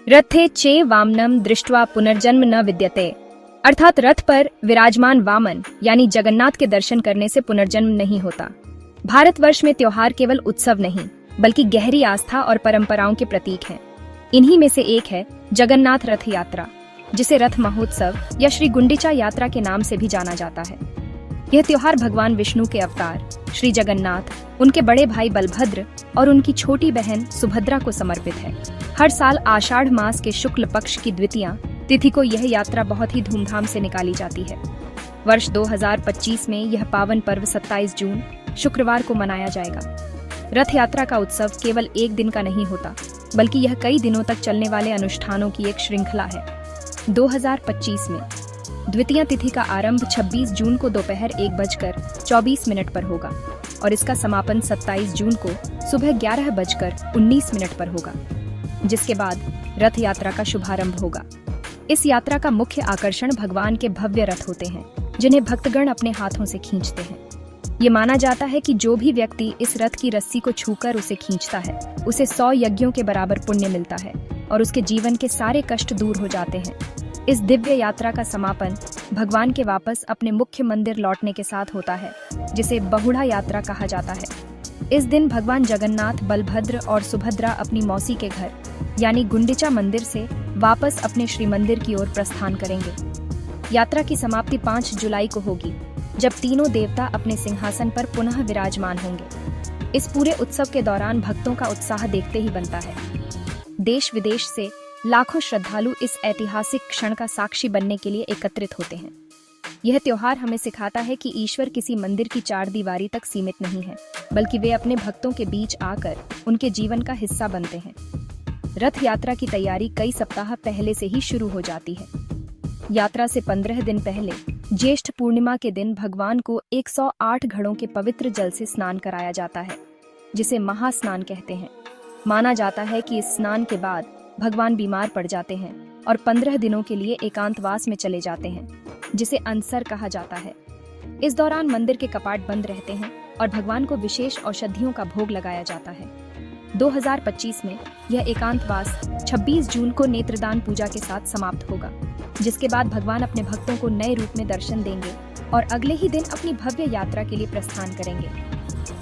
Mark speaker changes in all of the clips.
Speaker 1: रथे चे वामनम दृष्ट्वा पुनर्जन्म न विद्यते, अर्थात रथ पर विराजमान वामन यानी जगन्नाथ के दर्शन करने से पुनर्जन्म नहीं होता। भारतवर्ष में त्योहार केवल उत्सव नहीं बल्कि गहरी आस्था और परंपराओं के प्रतीक हैं। इन्हीं में से एक है जगन्नाथ रथ यात्रा, जिसे रथ महोत्सव या श्री गुंडिचा यात्रा के नाम से भी जाना जाता है। यह त्योहार भगवान विष्णु के अवतार श्री जगन्नाथ, उनके बड़े भाई बलभद्र और उनकी छोटी बहन सुभद्रा को समर्पित है। हर साल आषाढ़ मास के शुक्ल पक्ष की द्वितीया तिथि को यह यात्रा बहुत ही धूमधाम से निकाली जाती है। वर्ष 2025 में यह पावन पर्व 27 जून शुक्रवार को मनाया जाएगा। रथ यात्रा का उत्सव केवल एक दिन का नहीं होता, बल्कि यह कई दिनों तक चलने वाले अनुष्ठानों की एक श्रृंखला है। 2025 में द्वितीय तिथि का आरंभ 26 जून को दोपहर 1:24 पर होगा और इसका समापन 27 जून को सुबह 11:19 पर होगा, जिसके बाद रथ यात्रा का शुभारंभ होगा। इस यात्रा का मुख्य आकर्षण भगवान के भव्य रथ होते हैं, जिन्हें भक्तगण अपने हाथों से खींचते हैं। ये माना जाता है कि जो भी व्यक्ति इस रथ की रस्सी को छूकर उसे खींचता है, उसे 100 यज्ञों के बराबर पुण्य मिलता है और उसके जीवन के सारे कष्ट दूर हो जाते हैं। इस दिव्य यात्रा का समापन भगवान के वापस अपने मुख्य मंदिर लौटने के साथ होता है, जिसे बहुड़ा यात्रा कहा जाता है। इस दिन भगवान जगन्नाथ, बलभद्र और सुभद्रा अपनी मौसी के घर यानी गुंडिचा मंदिर से वापस अपने श्री मंदिर की ओर प्रस्थान करेंगे। यात्रा की समाप्ति 5 जुलाई को होगी, जब तीनों देवता अपने सिंहासन पर पुनः विराजमान होंगे। इस पूरे उत्सव के दौरान भक्तों का उत्साह देखते ही बनता है। देश विदेश से लाखों श्रद्धालु इस ऐतिहासिक क्षण का साक्षी बनने के लिए एकत्रित होते हैं। यह त्योहार हमें सिखाता है कि ईश्वर किसी मंदिर की चार दीवारी तक सीमित नहीं है, बल्कि वे अपने भक्तों के बीच आकर उनके जीवन का हिस्सा बनते हैं। रथ यात्रा की तैयारी कई सप्ताह पहले से ही शुरू हो जाती है। यात्रा से 15 दिन पहले ज्येष्ठ पूर्णिमा के दिन भगवान को 108 घड़ों के पवित्र जल से स्नान कराया जाता है, जिसे महास्नान कहते हैं। माना जाता है कि इस स्नान के बाद भगवान बीमार पड़ जाते हैं और 15 दिनों के लिए एकांतवास में चले जाते हैं, जिसे अनसर कहा जाता है। इस दौरान मंदिर के कपाट बंद रहते हैं और भगवान को विशेष औषधियों का भोग लगाया जाता है। 2025 में यह एकांतवास 26 जून को नेत्रदान पूजा के साथ समाप्त होगा, जिसके बाद भगवान अपने भक्तों को नए रूप में दर्शन देंगे और अगले ही दिन अपनी भव्य यात्रा के लिए प्रस्थान करेंगे।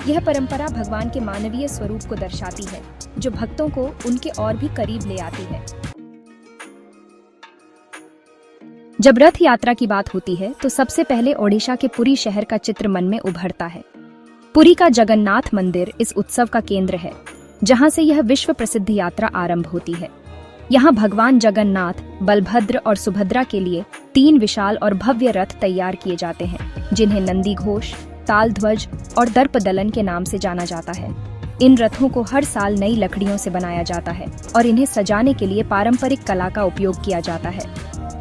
Speaker 1: यह परंपरा भगवान के मानवीय स्वरूप को दर्शाती है, जो भक्तों को उनके और भी करीब ले आती है। जब रथ यात्रा की बात होती है तो सबसे पहले ओडिशा के पुरी शहर का चित्र मन में उभरता है। पुरी का जगन्नाथ मंदिर इस उत्सव का केंद्र है, जहां से यह विश्व प्रसिद्ध यात्रा आरंभ होती है। यहाँ भगवान जगन्नाथ, बलभद्र और सुभद्रा के लिए 3 विशाल और भव्य रथ तैयार किए जाते हैं, जिन्हें नंदी घोष, ताल ध्वज और दर्पदलन के नाम से जाना जाता है। इन रथों को हर साल नई लकड़ियों से बनाया जाता है और इन्हें सजाने के लिए पारंपरिक कला का उपयोग किया जाता है।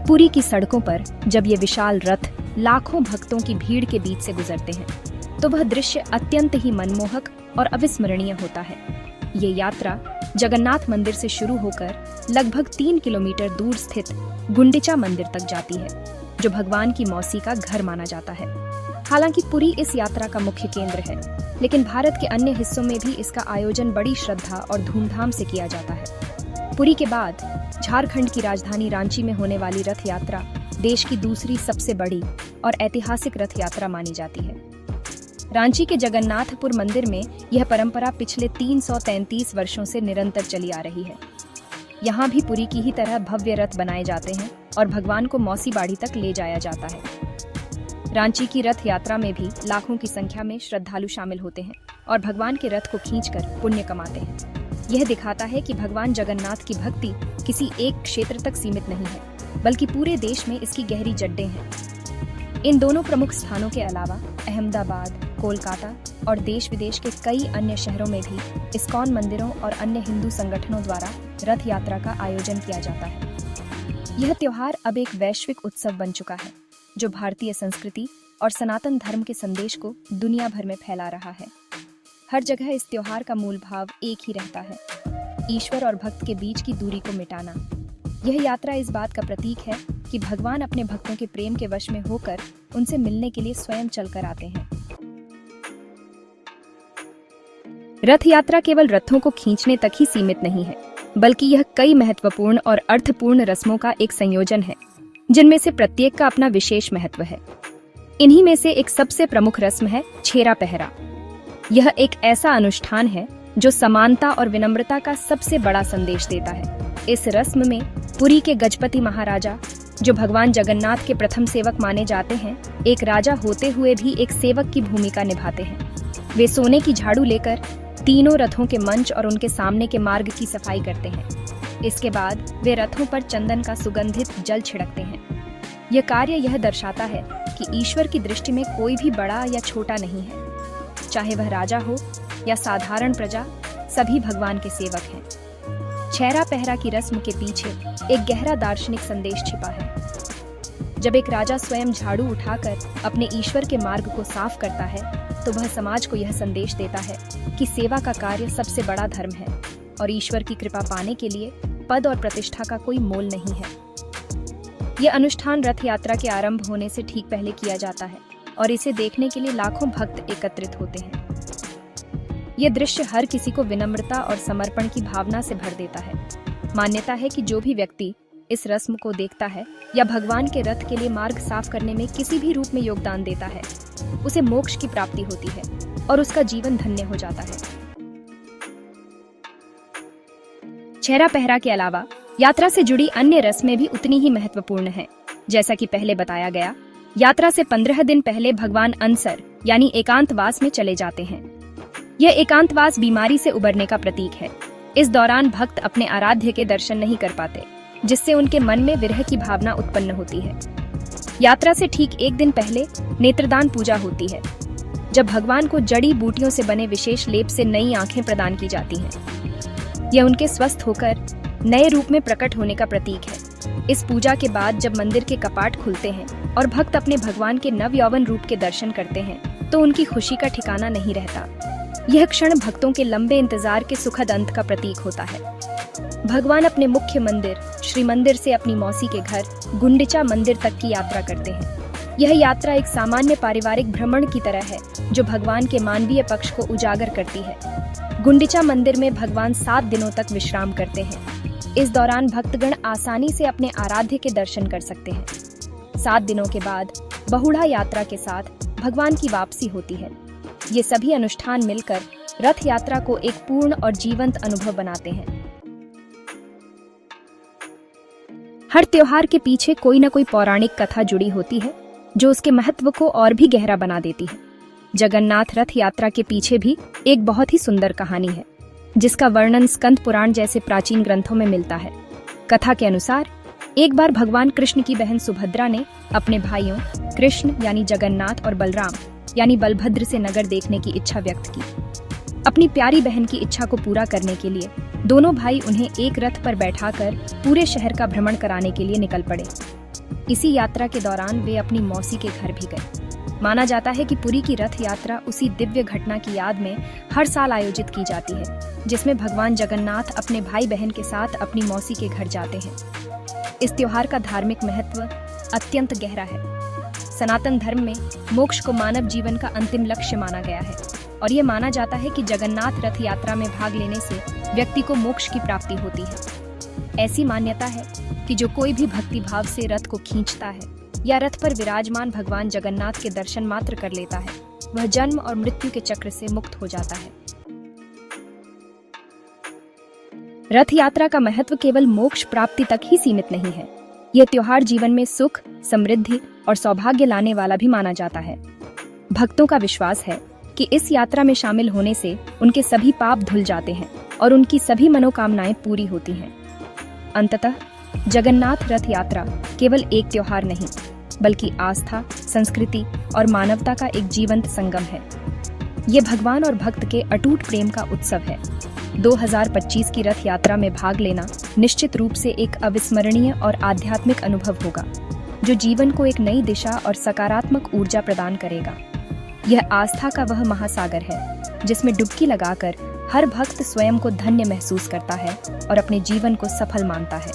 Speaker 1: पुरी की सड़कों पर जब ये विशाल रथ लाखों भक्तों की भीड़ के बीच से गुजरते हैं, तो वह दृश्य अत्यंत ही मनमोहक और अविस्मरणीय होता है। ये यात्रा जगन्नाथ मंदिर से शुरू होकर लगभग 3 किलोमीटर दूर स्थित गुंडिचा मंदिर तक जाती है, जो भगवान की मौसी का घर माना जाता है। हालांकि पुरी इस यात्रा का मुख्य केंद्र है, लेकिन भारत के अन्य हिस्सों में भी इसका आयोजन बड़ी श्रद्धा और धूमधाम से किया जाता है। पुरी के बाद झारखंड की राजधानी रांची में होने वाली रथ यात्रा देश की दूसरी सबसे बड़ी और ऐतिहासिक रथ यात्रा मानी जाती है। रांची के जगन्नाथपुर मंदिर में यह परंपरा पिछले 333 वर्षों से निरंतर चली आ रही है। यहाँ भी पुरी की ही तरह भव्य रथ बनाए जाते हैं और भगवान को मौसी बाड़ी तक ले जाया जाता है। रांची की रथ यात्रा में भी लाखों की संख्या में श्रद्धालु शामिल होते हैं और भगवान के रथ को खींचकर पुण्य कमाते हैं। यह दिखाता है कि भगवान जगन्नाथ की भक्ति किसी एक क्षेत्र तक सीमित नहीं है, बल्कि पूरे देश में इसकी गहरी जड़ें हैं। इन दोनों प्रमुख स्थानों के अलावा अहमदाबाद, कोलकाता और देश विदेश के कई अन्य शहरों में भी इस्कॉन मंदिरों और अन्य हिंदू संगठनों द्वारा रथ यात्रा का आयोजन किया जाता है। यह त्योहार अब एक वैश्विक उत्सव बन चुका है, जो भारतीय संस्कृति और सनातन धर्म के संदेश को दुनिया भर में फैला रहा है। हर जगह इस त्योहार का मूल भाव एक ही रहता है, ईश्वर और भक्त के बीच की दूरी को मिटाना। यह यात्रा इस बात का प्रतीक है कि भगवान अपने भक्तों के प्रेम के वश में होकर उनसे मिलने के लिए स्वयं चलकर आते हैं। रथ यात्रा केवल रथों को खींचने तक ही सीमित नहीं है, बल्कि यह कई महत्वपूर्ण और अर्थपूर्ण रस्मों का एक संयोजन है, जिनमें से प्रत्येक का अपना विशेष महत्व है। इन्हीं में से एक सबसे प्रमुख रस्म है छेरा पहरा। यह एक ऐसा अनुष्ठान है जो समानता और विनम्रता का सबसे बड़ा संदेश देता है। इस रस्म में पुरी के गजपति महाराजा, जो भगवान जगन्नाथ के प्रथम सेवक माने जाते हैं, एक राजा होते हुए भी एक सेवक की भूमिका निभाते हैं। वे सोने की झाड़ू लेकर तीनों रथों के मंच और उनके सामने के मार्ग की सफाई करते हैं। इसके बाद वे रथों पर चंदन का सुगंधित जल छिड़कते हैं। यह कार्य यह दर्शाता है कि ईश्वर की दृष्टि में कोई भी बड़ा या छोटा नहीं है, चाहे वह राजा हो या साधारण प्रजा, सभी भगवान के सेवक हैं। छेरा पहरा की रस्म के पीछे एक गहरा दार्शनिक संदेश छिपा है। जब एक राजा स्वयं झाड़ू उठाकर अपने ईश्वर के मार्ग को साफ करता है, तो वह समाज को यह संदेश देता है कि सेवा का कार्य सबसे बड़ा धर्म है और ईश्वर की कृपा पाने के लिए पद और प्रतिष्ठा का कोई मोल नहीं है। यह अनुष्ठान रथ यात्रा के आरंभ होने से ठीक पहले किया जाता है और इसे देखने के लिए लाखों भक्त एकत्रित होते हैं। यह दृश्य हर किसी को विनम्रता और समर्पण की भावना से भर देता है। मान्यता है कि जो भी व्यक्ति इस रस्म को देखता है या भगवान के रथ के लिए मार्ग साफ करने में किसी भी रूप में योगदान देता है, उसे मोक्ष की प्राप्ति होती है और उसका जीवन धन्य हो जाता है। छेरा पहरा के अलावा यात्रा से जुड़ी अन्य रस्में भी उतनी ही महत्वपूर्ण हैं। जैसा कि पहले बताया गया, यात्रा से 15 दिन पहले भगवान अनसर यानी एकांतवास में चले जाते हैं। यह एकांतवास बीमारी से उबरने का प्रतीक है। इस दौरान भक्त अपने आराध्य के दर्शन नहीं कर पाते, जिससे उनके मन में विरह की भावना उत्पन्न होती है। यात्रा से ठीक एक दिन पहले नेत्रदान पूजा होती है, जब भगवान को जड़ी बूटियों से बने विशेष लेप से नई आंखें प्रदान की जाती हैं। यह उनके स्वस्थ होकर नए रूप में प्रकट होने का प्रतीक है। इस पूजा के बाद जब मंदिर के कपाट खुलते हैं और भक्त अपने भगवान के नव यौवन रूप के दर्शन करते हैं, तो उनकी खुशी का ठिकाना नहीं रहता। यह क्षण भक्तों के लंबे इंतजार के सुखद अंत का प्रतीक होता है। भगवान अपने मुख्य मंदिर श्री मंदिर से अपनी मौसी के घर गुंडिचा मंदिर तक की यात्रा करते हैं। यह यात्रा एक सामान्य पारिवारिक भ्रमण की तरह है, जो भगवान के मानवीय पक्ष को उजागर करती है। गुंडिचा मंदिर में भगवान 7 दिनों तक विश्राम करते हैं। इस दौरान भक्तगण आसानी से अपने आराध्य के दर्शन कर सकते हैं। 7 दिनों के बाद बहुड़ा यात्रा के साथ भगवान की वापसी होती है। ये सभी अनुष्ठान मिलकर रथ यात्रा को एक पूर्ण और जीवंत अनुभव बनाते हैं। हर त्योहार के पीछे कोई न कोई पौराणिक कथा जुड़ी होती है, जो उसके महत्व को और भी गहरा बना देती है। जगन्नाथ रथ यात्रा के पीछे भी एक बहुत ही सुंदर कहानी है, जिसका वर्णन स्कंद पुराण जैसे प्राचीन ग्रंथों में मिलता है। कथा के अनुसार एक बार भगवान कृष्ण की बहन सुभद्रा ने अपने भाइयों कृष्ण यानी जगन्नाथ और बलराम यानी बलभद्र से नगर देखने की इच्छा व्यक्त की। अपनी प्यारी बहन की इच्छा को पूरा करने के लिए दोनों भाई उन्हें एक रथ पर बैठाकर पूरे शहर का भ्रमण कराने के लिए निकल पड़े। इसी यात्रा के दौरान वे अपनी मौसी के घर भी गए। माना जाता है कि पुरी की रथ यात्रा उसी दिव्य घटना की याद में हर साल आयोजित की जाती है, जिसमें भगवान जगन्नाथ अपने भाई बहन के साथ अपनी मौसी के घर जाते हैं। इस त्योहार का धार्मिक महत्व अत्यंत गहरा है। सनातन धर्म में मोक्ष को मानव जीवन का अंतिम लक्ष्य माना गया है और ये माना जाता है कि जगन्नाथ रथ यात्रा में भाग लेने से व्यक्ति को मोक्ष की प्राप्ति होती है। ऐसी मान्यता है कि जो कोई भी भक्ति भाव से रथ को खींचता है या रथ पर विराजमान भगवान जगन्नाथ के दर्शन मात्र कर लेता है, वह जन्म और मृत्यु के चक्र से मुक्त हो जाता है। रथ यात्रा का महत्व केवल मोक्ष प्राप्ति तक ही सीमित नहीं है। यह त्योहार जीवन में सुख, समृद्धि और सौभाग्य लाने वाला भी माना जाता है। भक्तों का विश्वास है कि इस यात्रा में शामिल होने से उनके सभी पाप धुल जाते हैं और उनकी सभी मनोकामनाएं पूरी होती हैं। अंततः जगन्नाथ रथ यात्रा केवल एक त्योहार नहीं, बल्कि आस्था, संस्कृति और मानवता का एक जीवंत संगम है। ये भगवान और भक्त के अटूट प्रेम का उत्सव है। 2025 की रथ यात्रा में भाग लेना निश्चित रूप से एक अविस्मरणीय और आध्यात्मिक अनुभव होगा, जो जीवन को एक नई दिशा और सकारात्मक ऊर्जा प्रदान करेगा। यह आस्था का वह महासागर है जिसमें डुबकी लगाकर हर भक्त स्वयं को धन्य महसूस करता है और अपने जीवन को सफल मानता है।